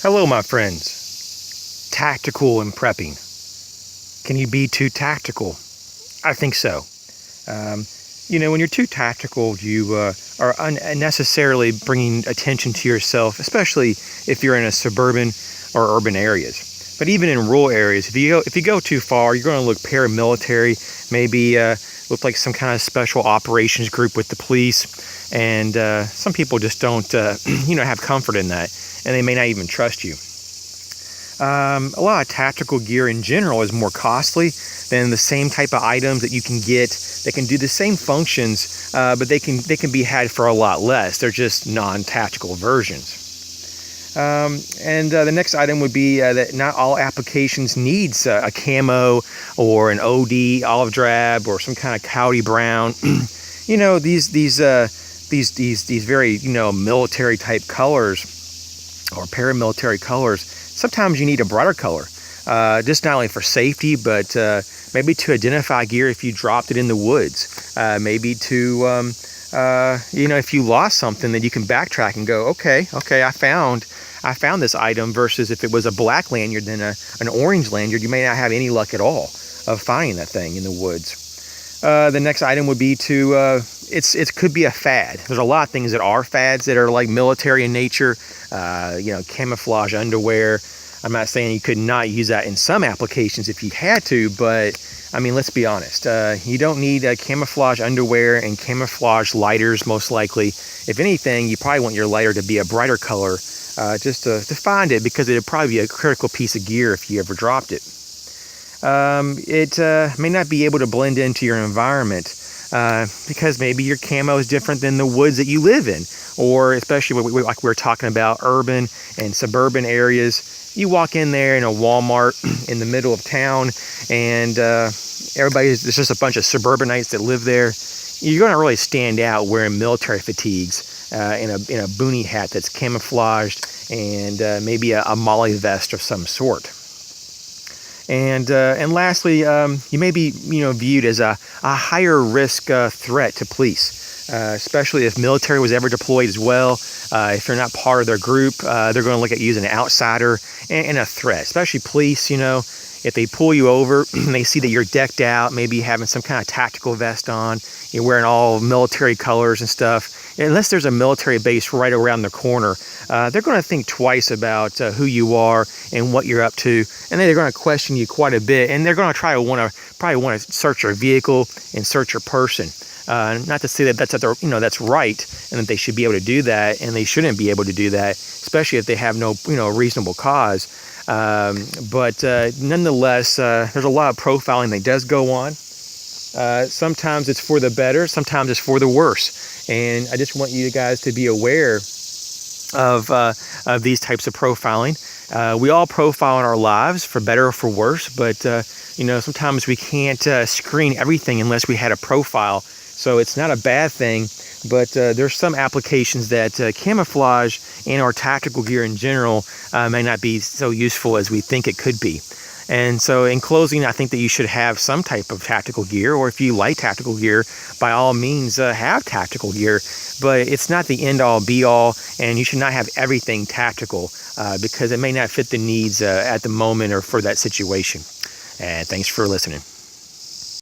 Hello, my friends. Tactical in prepping. Can you be too tactical? I think so. When you're too tactical, you are unnecessarily bringing attention to yourself, especially if you're in a suburban or urban areas. But even in rural areas, if you go too far, you're going to look paramilitary, maybe look like some kind of special operations group with the police. And some people just don't, have comfort in that, and they may not even trust you. A lot of tactical gear in general is more costly than the same type of items that you can get that can do the same functions, but they can be had for a lot less. They're just non-tactical versions. The next item would be that not all applications needs a camo or an OD olive drab or some kind of cloudy brown. These very military type colors or paramilitary colors. Sometimes you need a brighter color, just not only for safety, but maybe to identify gear if you dropped it in the woods. Maybe to, if you lost something, then you can backtrack and go, okay, I found this item, versus if it was a black lanyard than an orange lanyard, you may not have any luck at all of finding that thing in the woods. The next item would be to, it could be a fad. There's a lot of things that are fads that are like military in nature, camouflage underwear. I'm not saying you could not use that in some applications if you had to, but I mean, let's be honest. You don't need camouflage underwear and camouflage lighters, most likely. If anything, you probably want your lighter to be a brighter color, just to find it, because it would probably be a critical piece of gear if you ever dropped it. It may not be able to blend into your environment, because maybe your camo is different than the woods that you live in, or especially like we were talking about urban and suburban areas. You walk in there in a Walmart in the middle of town, and there's just a bunch of suburbanites that live there. You're going to really stand out wearing military fatigues, in a boonie hat that's camouflaged, and maybe a Molly vest of some sort. And lastly, you may be viewed as a higher risk threat to police, especially if military was ever deployed as well. If you're not part of their group, they're going to look at you as an outsider and a threat. Especially police, if they pull you over and they see that you're decked out, maybe having some kind of tactical vest on, you're wearing all military colors and stuff. Unless there's a military base right around the corner, they're going to think twice about who you are and what you're up to, and they're going to question you quite a bit, and they're going to probably want to search your vehicle and search your person. Not to say that that's right, and that they should be able to do that, and they shouldn't be able to do that, especially if they have no reasonable cause. But nonetheless, there's a lot of profiling that does go on. Sometimes it's for the better, sometimes it's for the worse, and I just want you guys to be aware of these types of profiling. We all profile in our lives, for better or for worse, but sometimes we can't screen everything unless we had a profile. So it's not a bad thing, but there's some applications that camouflage and our tactical gear in general may not be so useful as we think it could be. And so in closing, I think that you should have some type of tactical gear, or if you like tactical gear, by all means have tactical gear, but it's not the end all be all, and you should not have everything tactical, because it may not fit the needs at the moment or for that situation. And thanks for listening.